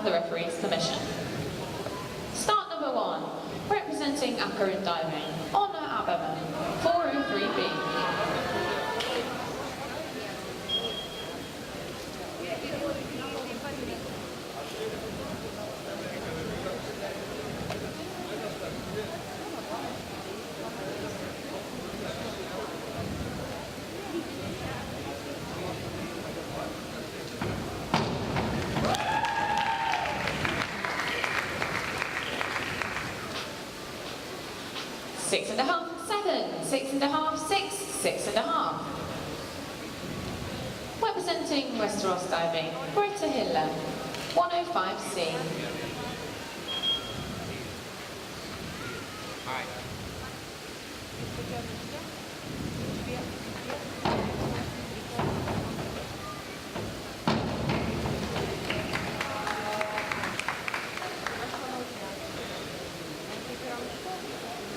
have the referee's permission. Start number 1, representing Accurate Diving, Honor Abema, 403B. Six and a half, 7, 6 and a half, 6, 6 and a half. Representing Westeros Diving, Greta Hiller, 105C.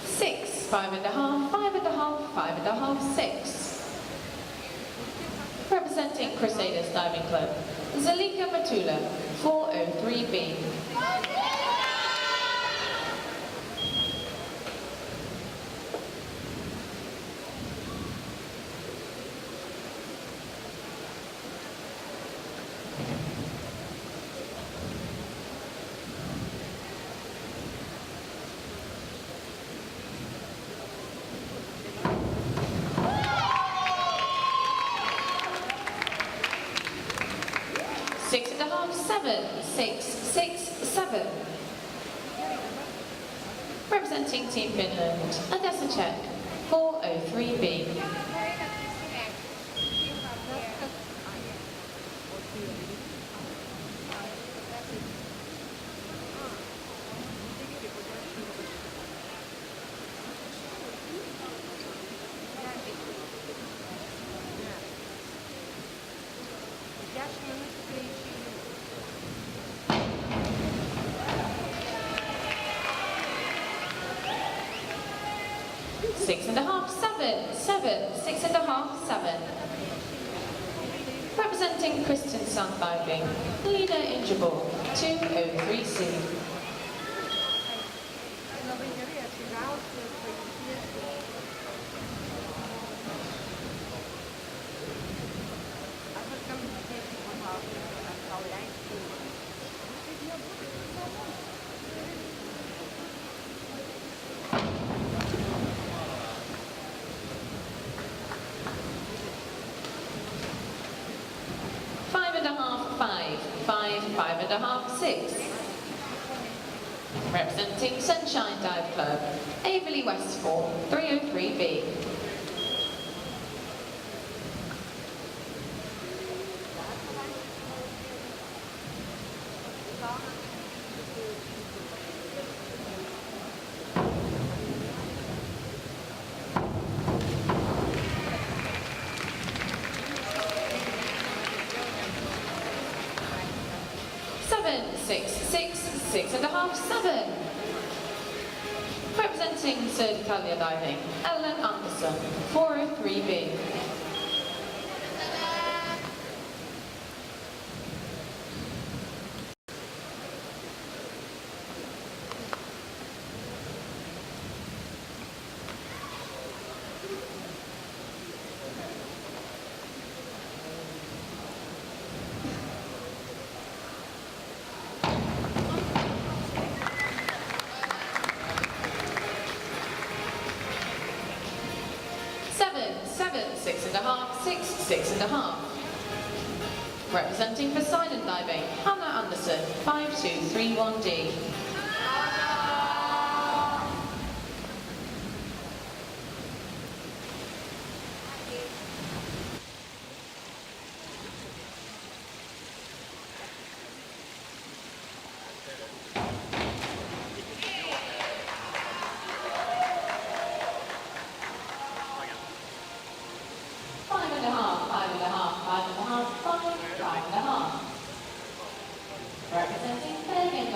Six, 5 and a half, 5 and a half, 5 and a half, 6. Representing Crusaders Diving Club, Zalika Matula, 403B. Six and a half, 7, 6, 6, 7. Representing Team Finland, Odessa Czech, 403B. Six and a half, 7, 7, 6 and a half, 7. Representing Christian Sun Diving, Lena Ingeborg, 203C. Five and a half, 5, 5, 5 and a half, 6. Representing Sunshine Dive Club, Averley Westfall, 303B. Six, 6, 6 and a half, 7. Representing Sir Italia Diving, Ellen Anderson, 403B. Seven, 6 and a half, 6, 6 and a half. Representing Poseidon Diving, Hannah Anderson, 5231D. Representing Bergen,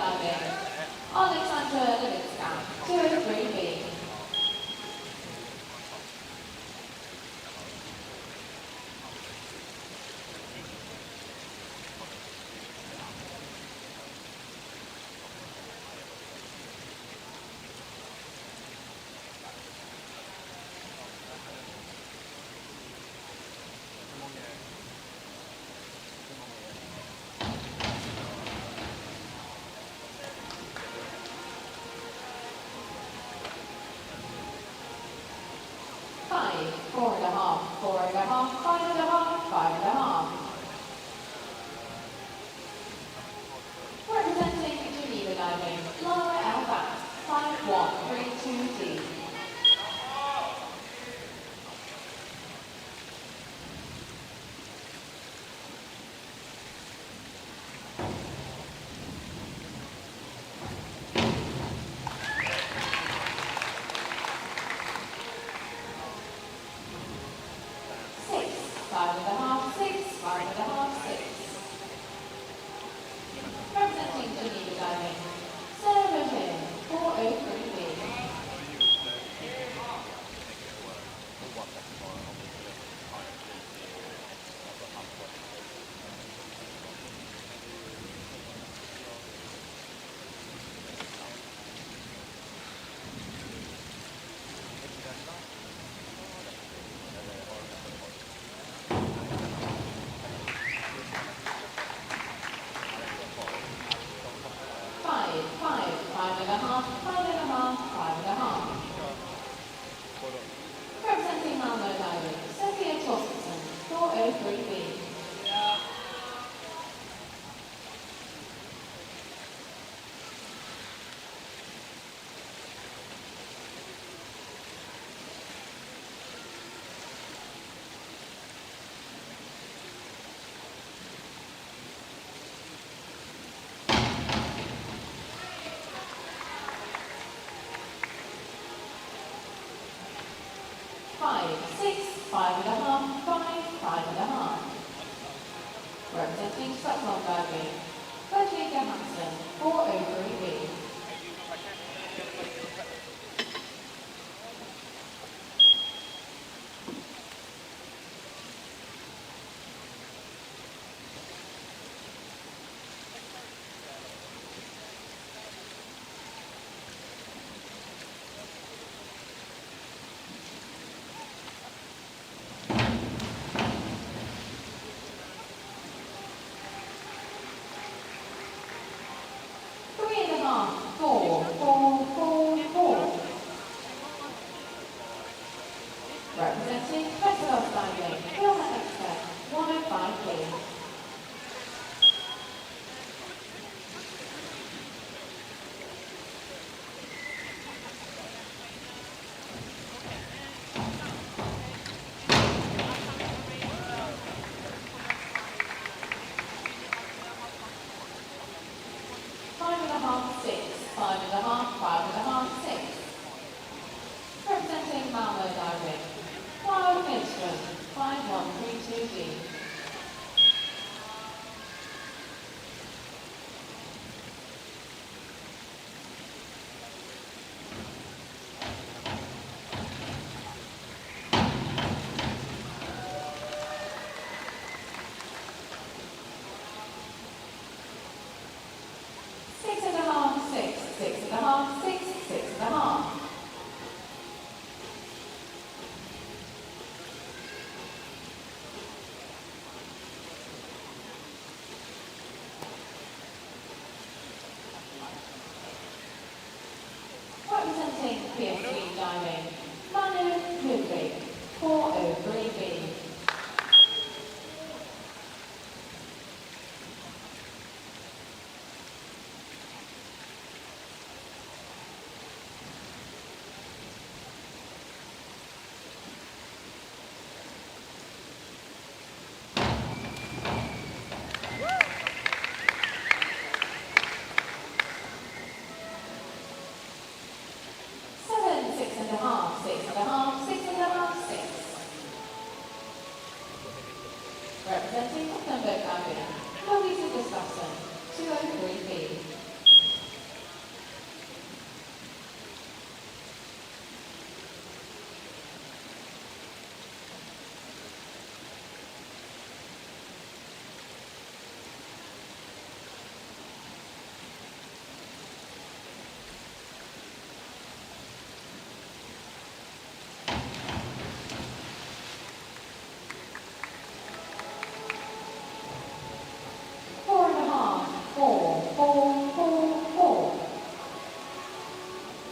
4 and a half, 5 and a half, 5 and a half. Representing Geneva diving, Laura L. Bass, 5132D. Five and a half, 6, 5 and a half, 6. Representing Geneva diving, Sarah Bergen, 403B. Five and a half, 5 and a half, 5 and a half. Representing Malmo diving, Sophia Torstenson, 403B. Five, 6, 5 and a half, 5, 5 and a half. Representing Stockholm diving, Bergen Hansen, 403B. Four, 4, 4, 4. Representing Festival diving, Wilma Expert, 105B. Five and a half, 6, 5 and a half, 5 and a half, 6. Representing Malmo diving, Clara Lindström, 5132D. Six and a half, 6, 6 and a half, 6, 6 and a half. Representing PSV diving, Manu Ludwig, 403B. Six and a half, 6 and a half, 6 and a half, 6. Representing Gothenburg diving, Louisa Gustafsson, 203B.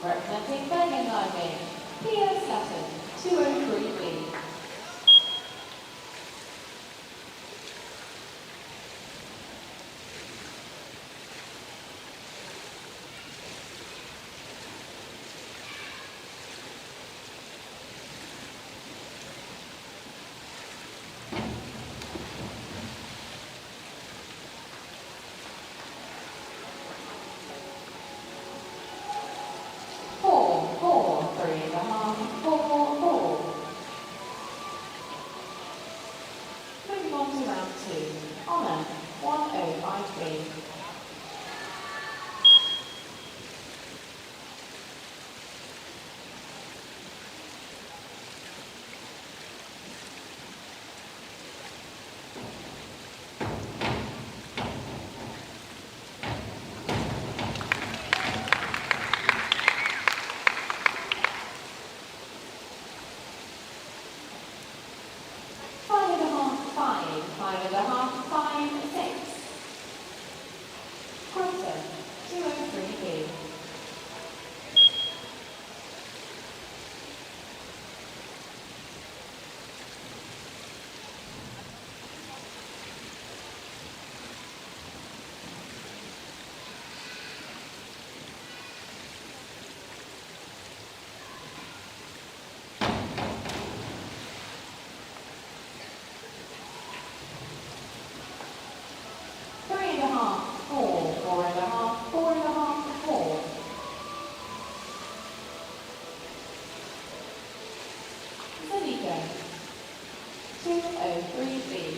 Representing Bergen, P.O. Sutton, 203B. Salico. 203B.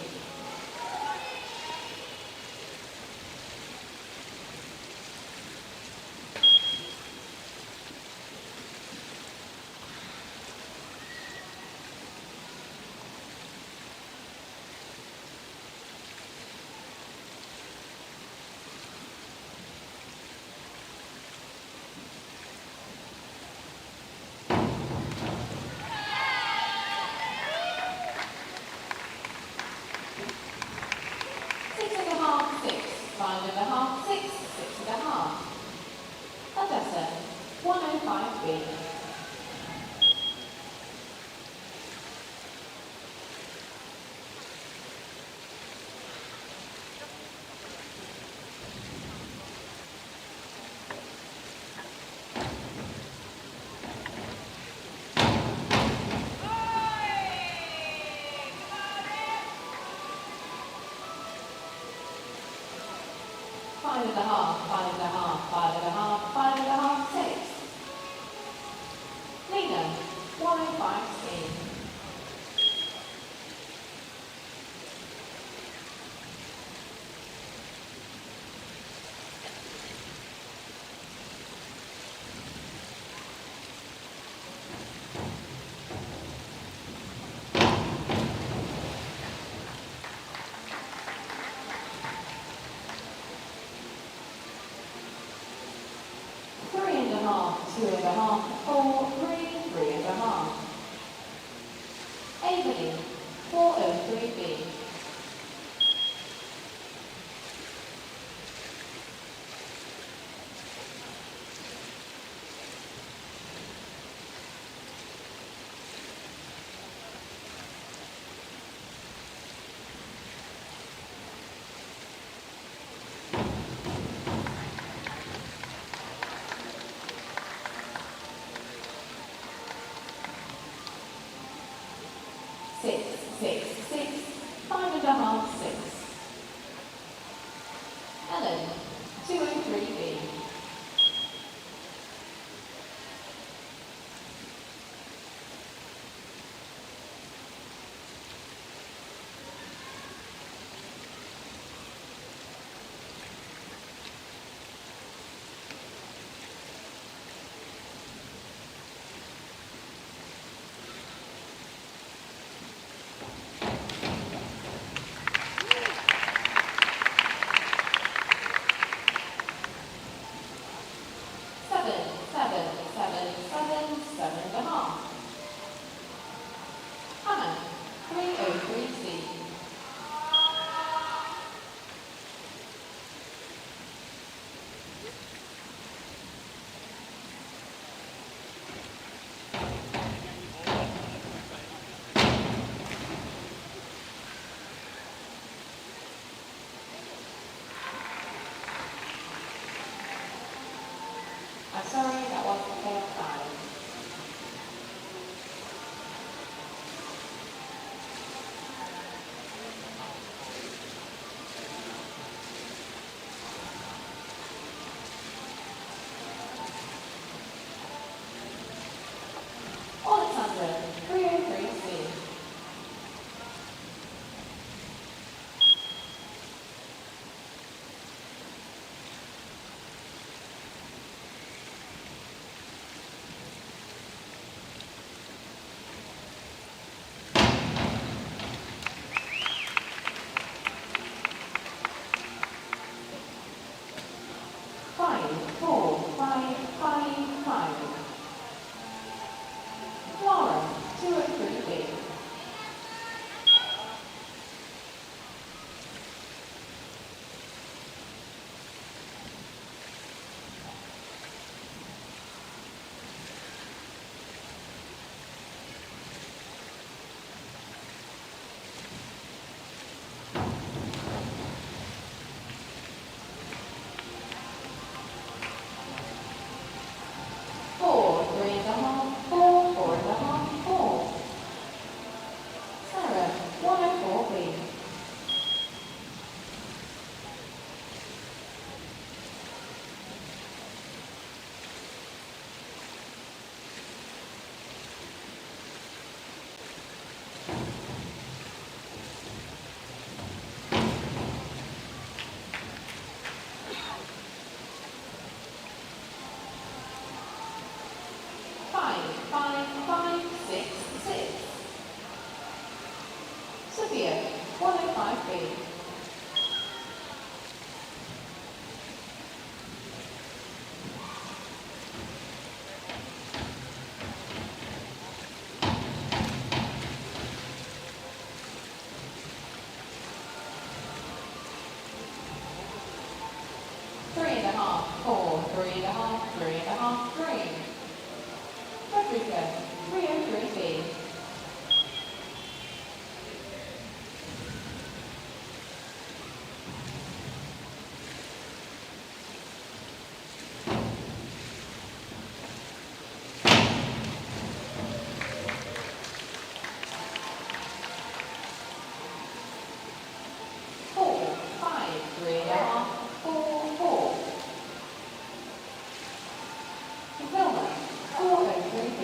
Six and a half, 6, 5 and a half, 6, 6 and a half. Odessa, 105B. Five and a half, 5 and a half, 5 and a half, 5 and a half, 6. Lena, 105C. Three and a half, 2 and a half, 4, 3, 3 and a half. Avery, 403B. Six, 6, 6, 5 105B. Three and a half, four, 3.5, 3.5, green. Bergen, 303B. Four, 5, 3.5, 4, 4. Bergen, 403B.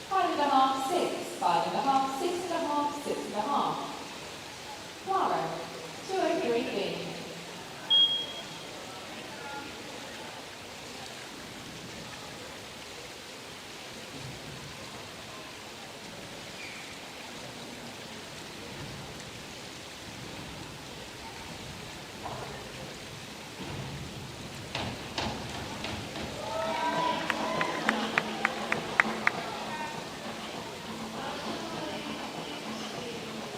Five and a half, 6, 5 and a half, 6 and a half, 6 and a half. Clara, 203B.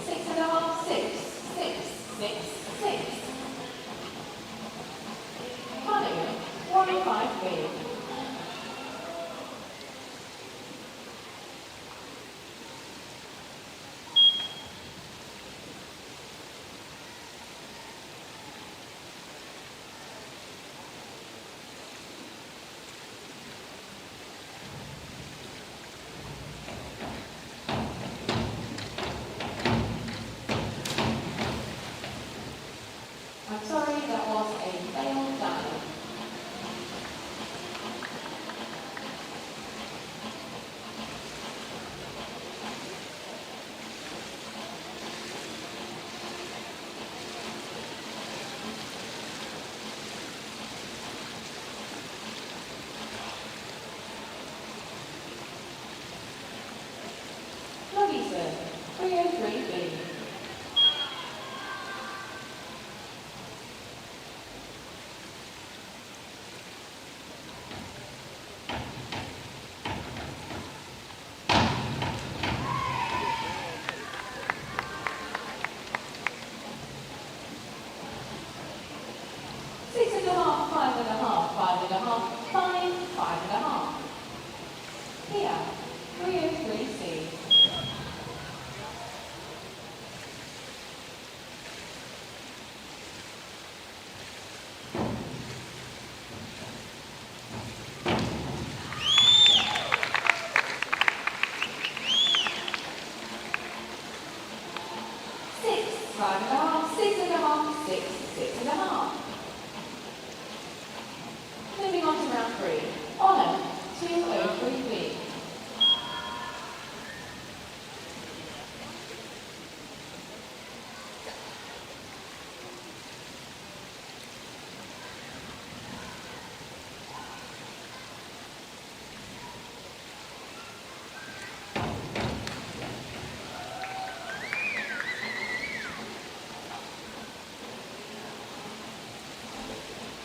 Six and a half, 6, 6, 6, 6. Bergen, 105B. I'm sorry, that was a failed dive. Bergen, 303B. Six and a half, 5 and a half, 5 and a half, 5, 5 and a half. Here, 303C. Six, 5 and a half, 6 and a half, 6, 6 and a half. Moving on to round 3. Honor, 203B.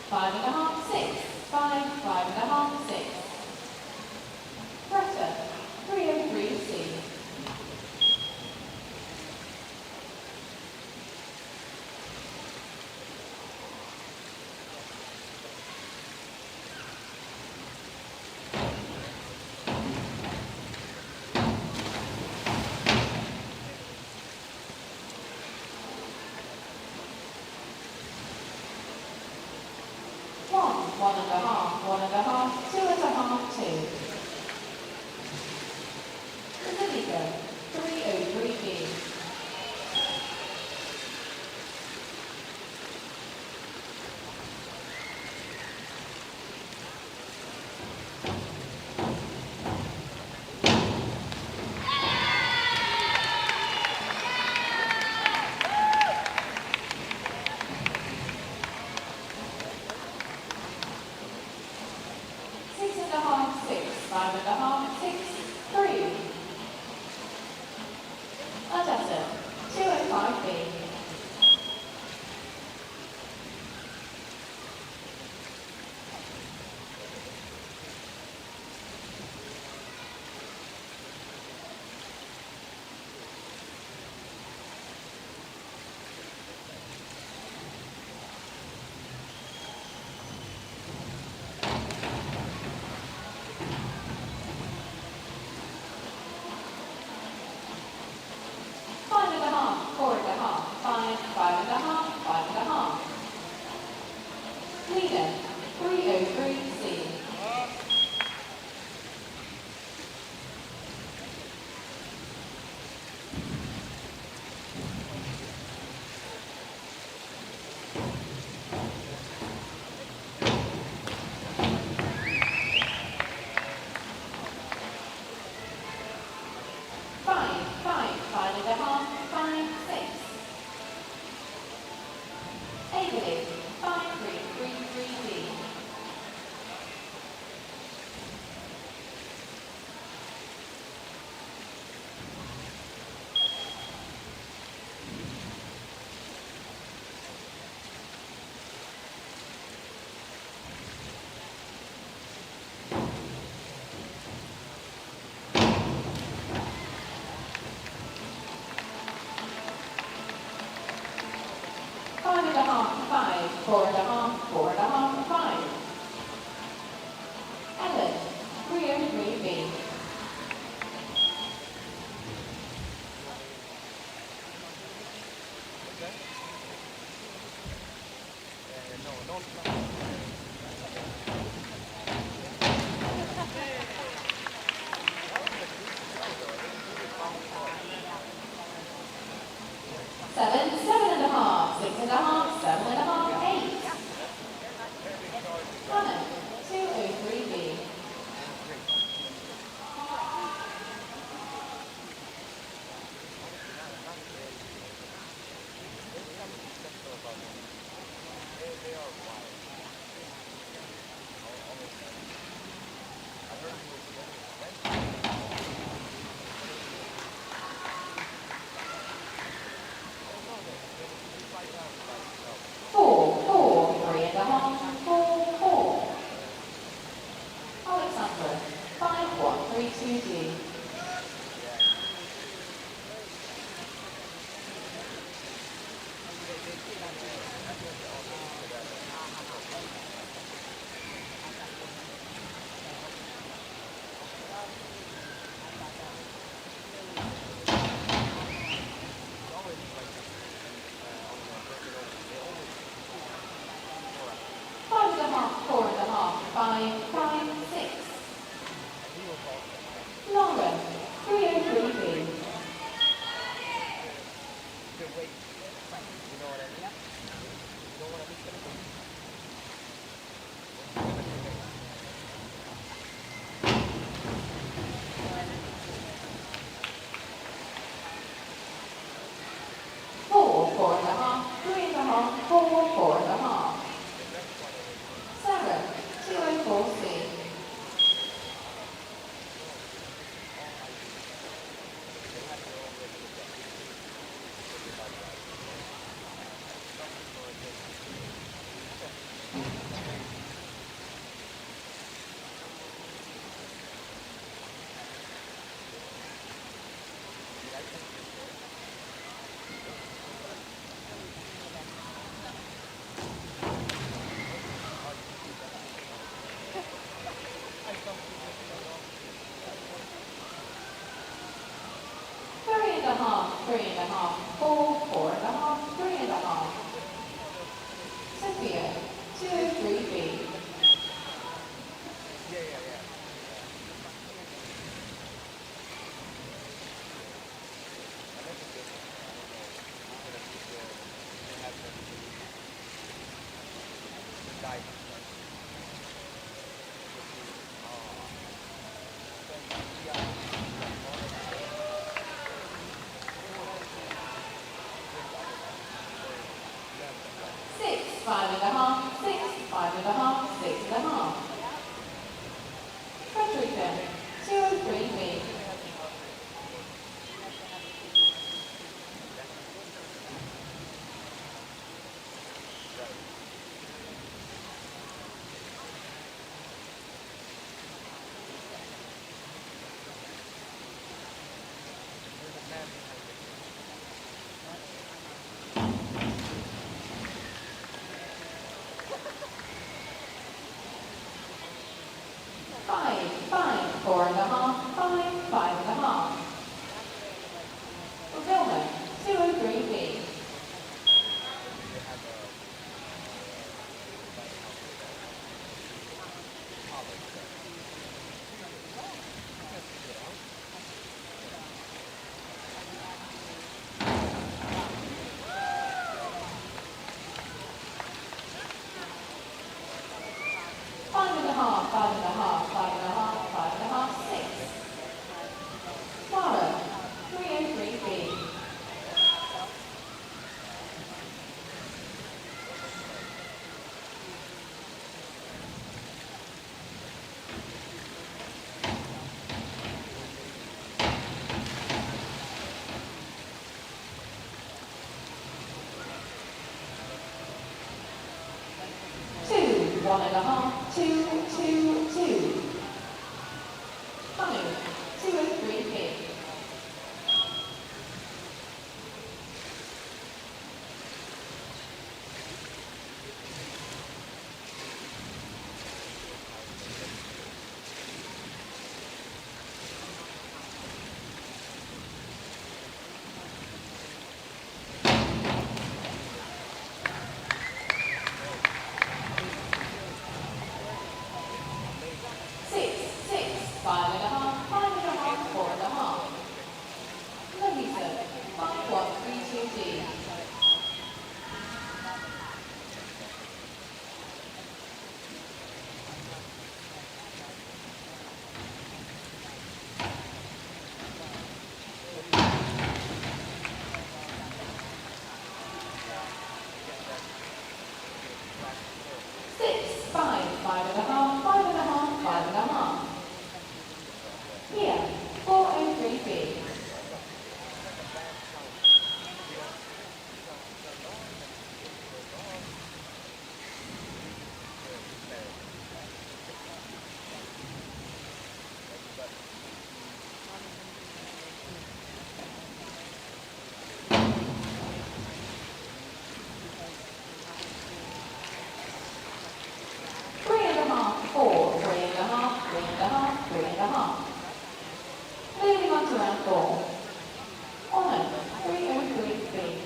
Five and a half, 6, 5, 5 and a half, 6. Greta, 303C. One and a half, 1 and a half, 2 and a half, 2. Bergen, 303B. 5.5, 6, 3. Odessa, 205B. Five and a half, 4.5, 5, 5.5, 5.5. Leader, 303C. Five, 5.5, 5, 6. Evelyn, 5333D. Five and a half, 5, 4.5, 4.5, 5. Ellen, 303B. Seven, 7.5, 6.5, 7.5, 8. Hannah, 203B. Four, 3.5, 4, 4. Alexandra, 5132D. Five and a half, 4.5, 5, 5, 6. Lauren, 303B. Four, 4.5, 3.5, 4, 4.5. Sarah, 204C. Three and a half, 3.5, 4, 4.5, 3.5. Sophia, 203B. Six, 5.5, 6, 5.5, 6.5. Frederica, 203B. Five, 4.5, five and a half. Bergen, 203B. Five and a half, five and a half, five and a half, five and a half, 6. Bergen, 303B. Two, 1.5, 2. Five, 203B. Six, 5.5, 4.5. Bergen, 5132D. Six, 5.5, 5.5. Here, 403B. Three and a half, four, 3.5. Moving on to round 4. Honor, 303B.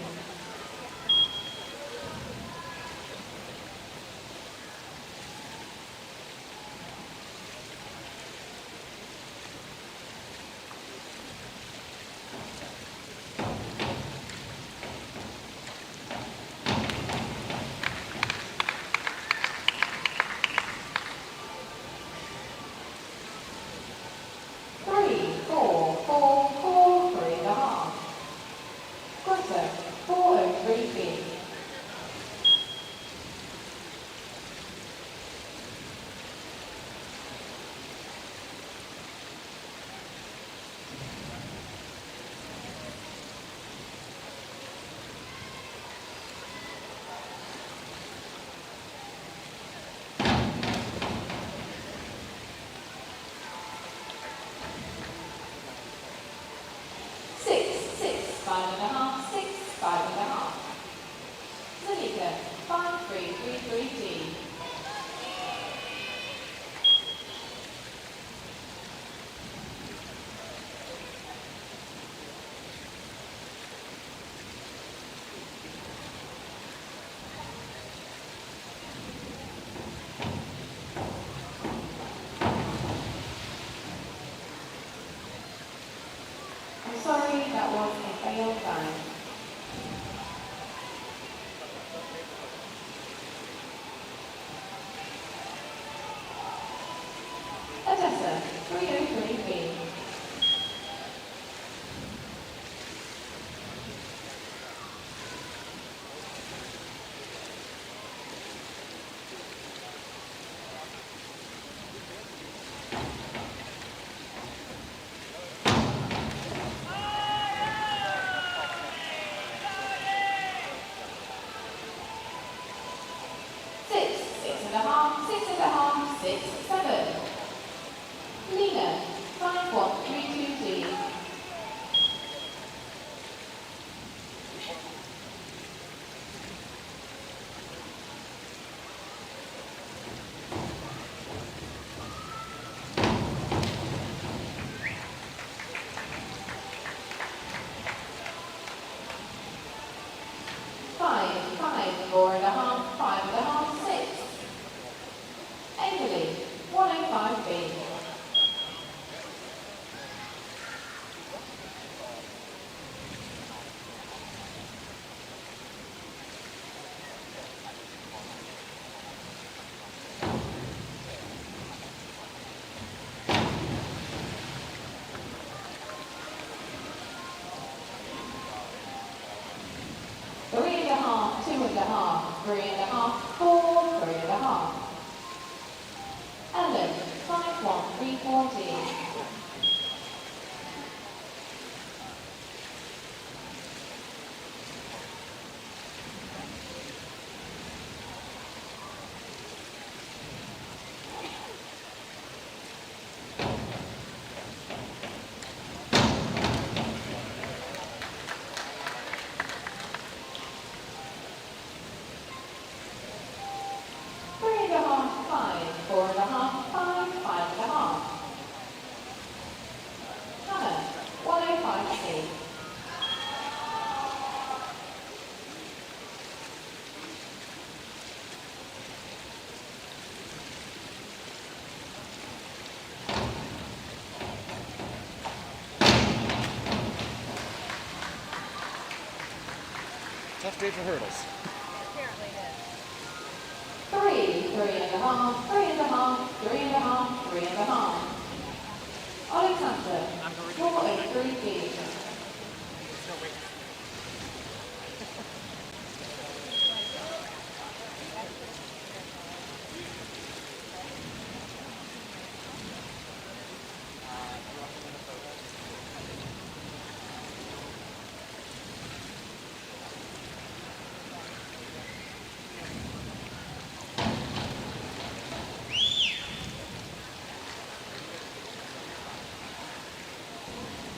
Three, 3.5. Quarter, 403B. Six, 5.5, 5.5. Bergen, 5333D. I'm sorry, that was a failed time. Odessa, 303B. 6, 7. Lena, 5, 1, 3, 2, D. Five, 4.5, 5.5, 6. Enderley, 105B. Three and a half, 2.5, 3.5, 4, 3.5. Ellen, 5, 1, 3, 4, D. Three and a half, 5, 4.5, 5, 5.5. Hannah, 105C. Tough day for hurdles. Apparently it is. 3.5, 3.5, 3.5, 3.5. Alexander, 403B.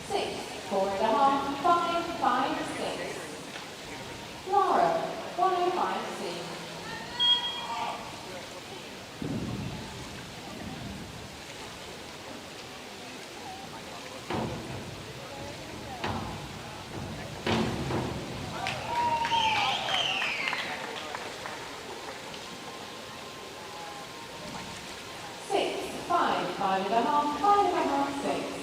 Six, 4.5, 5, 5, 6. Laura, 105C. Six, 5, 5.5, 5.5, 6.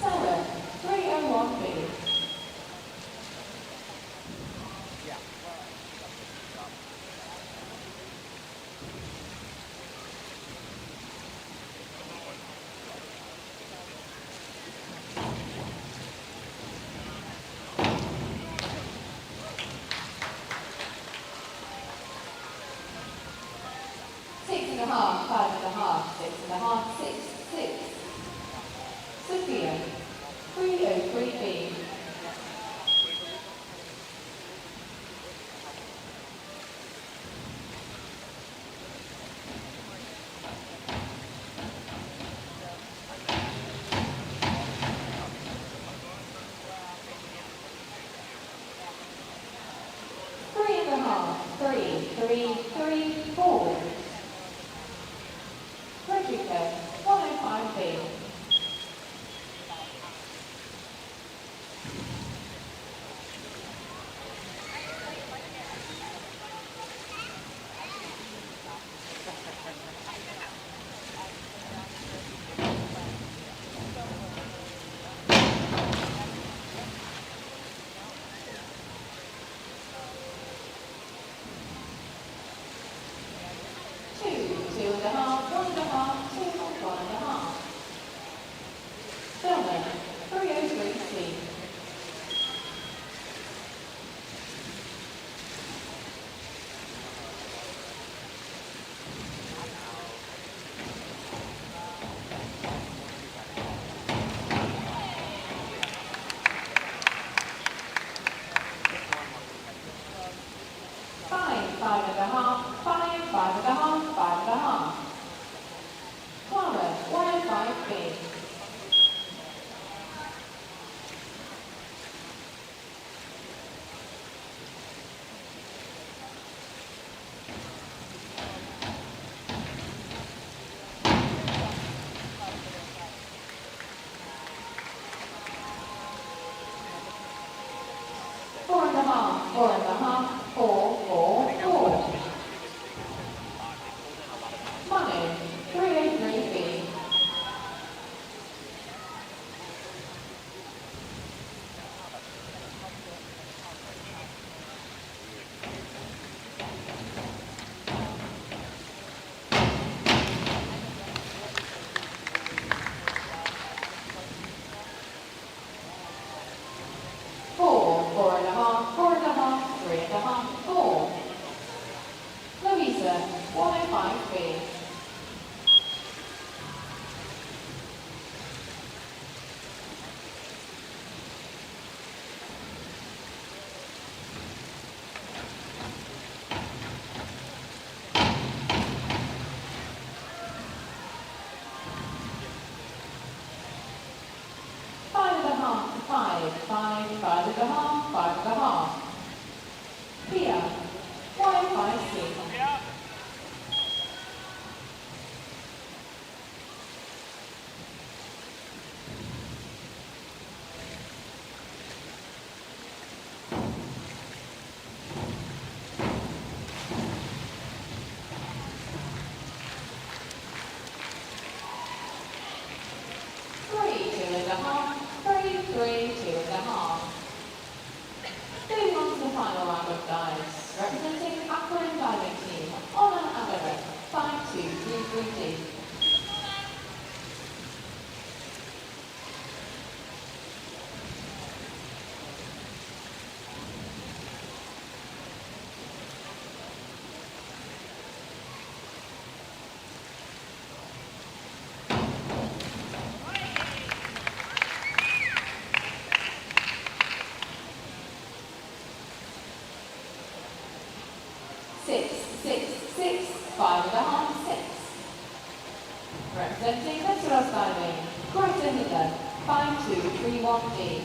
Sarah, 301B. Six and a half, 5.5, 6.5, 6, 6. Sophia, 303B. Three and a half, 3, 3, 3, 4. Frederica, 105B. Two, 2.5, 1.5, 2, 1.5. Spellman, 303C. Five, 5.5, 5, 5.5, 5.5. 5.5, 6. Representing Veteran Diving, Greater Hither, 5231D.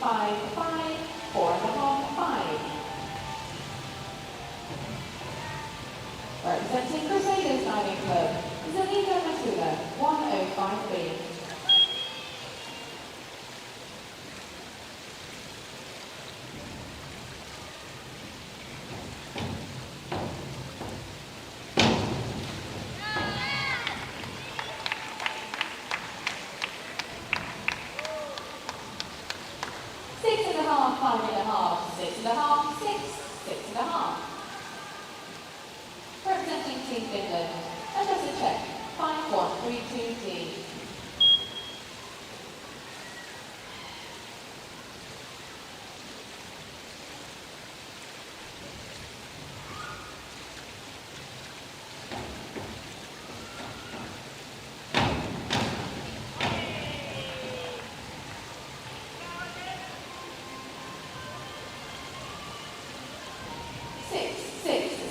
Five, 4.5, 5. Representing Crusaders Diving Club, Zanita Matula, 105B. Six and a half, 5.5, 6.5, 6, 6.5. Representing Team Finland, Aggressive Check, 5132D.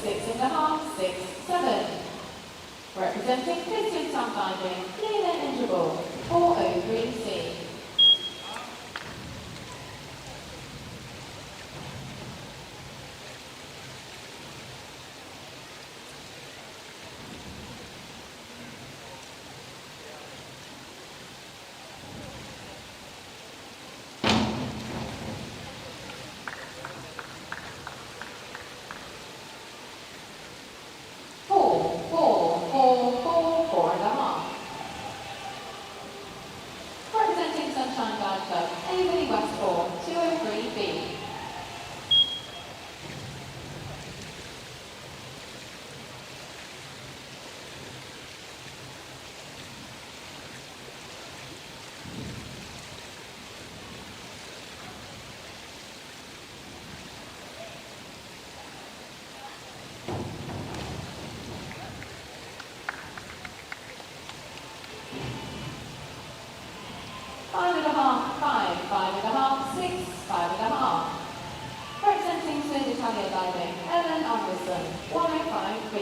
Six and a half, 6, 7. Representing Christian Diving, Leland Interval, 403C. Four and a half. Representing Sunshine Dive Club, Avery Westbourne, 203B. Five and a half, 5.5, 6, 5.5. Representing Swedish Italia Diving, Ellen Anderson, 105B.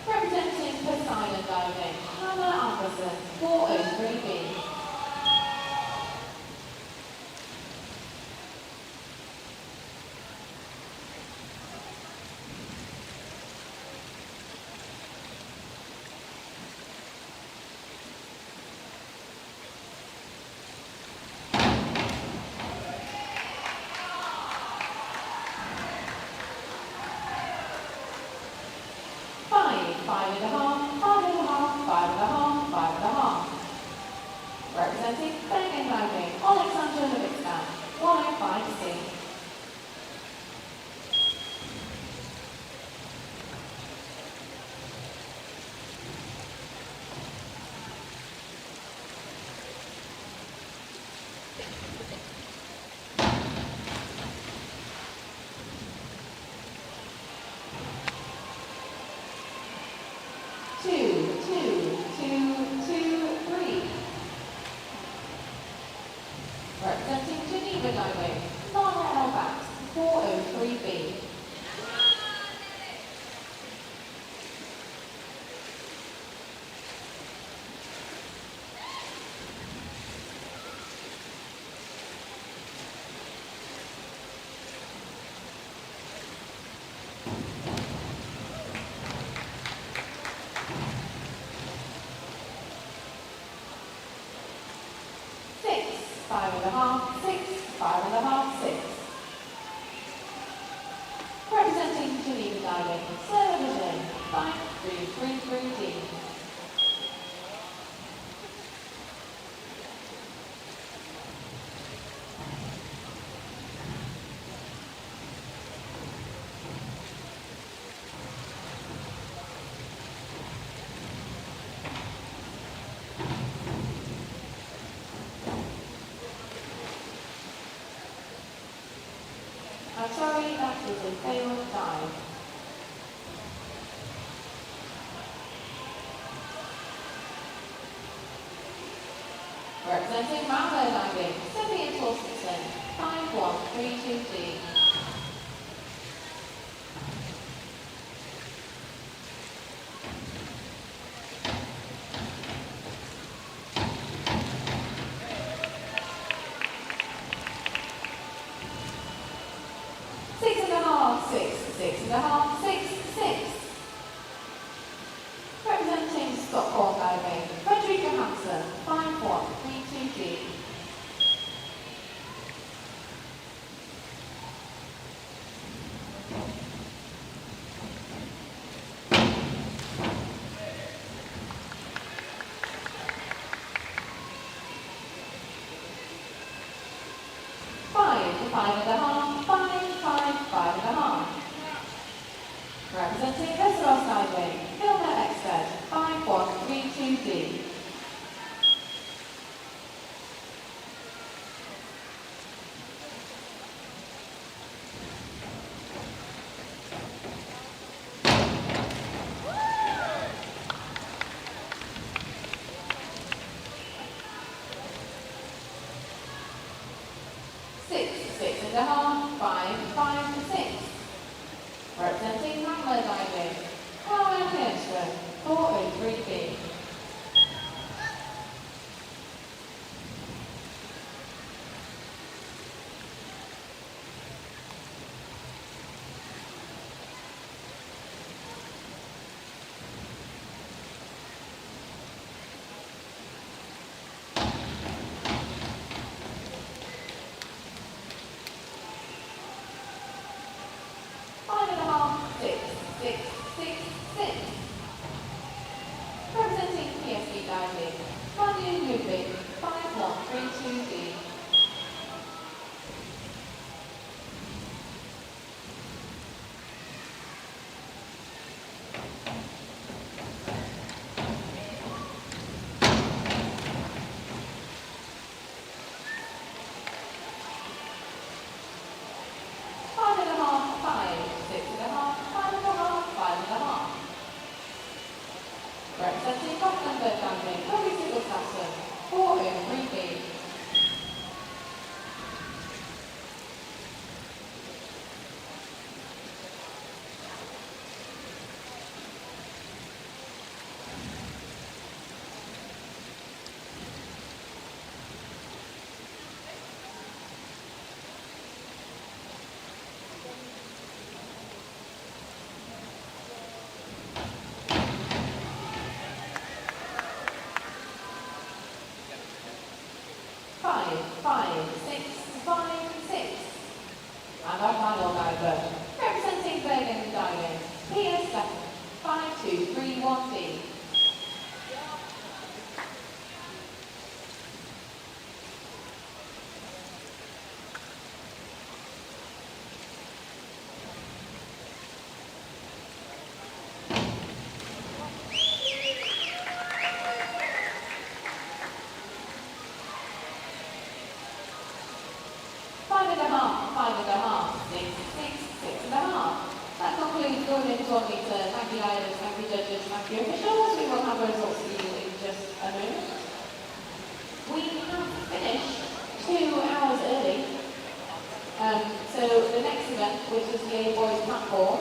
Representing Poseidon Diving, Hannah Anderson, 403B. Five and a half, 5.5, 5.5, 5.5. Representing Bergen Diving, Alexander Levickstown, 105C. Representing Geneva Diving, Lana Elbach, 403B. Five and a half, 6, 5.5, 6. 5333D. I'm sorry, that is a failed dive. Representing Rambo diving, Sophie and Torstenson, 5132D. Six and a half, six, 6. Representing Stockholm diving, Frederick Johansson, 5132D. Five and a half, five and a half. Representing Vesseros diving, Hilda Exted, 5132D. Six and a half, five, 6. Representing Mangler diving, Caroline Hirschman, 403B. Five and a half, six. Representing PSV diving, Manu Ludwig, 5132D. Five and a half, six and a half, five and a half. Representing Gothenburg diving, Toby Sigurdsson, 403B. Five, six. And our final diver, representing Bergen diving, PS 5231D. Five and a half, six and a half. That concludes going into 1 metre. Thank you, divers, thank you, judges, thank you, officials. We will have the results for you in just a moment. We have finished 2 hours early. So the next event, which is the A-Boys platform,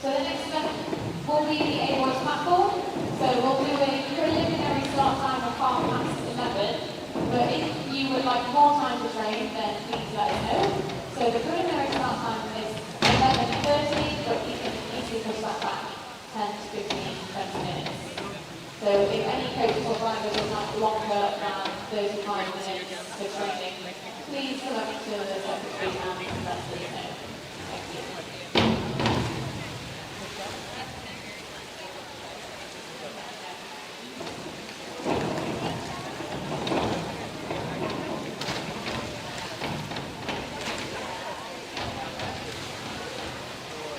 so the next event will be the A-Boys platform. So we'll do a preliminary start time of 11:30. But if you would like more time to train, then please let us know. So the preliminary start time is 11:30, but you can easily push that back 10 to 15, 20 minutes. So if any coaches or drivers would like 35 minutes for training. Please select the secretary and that's the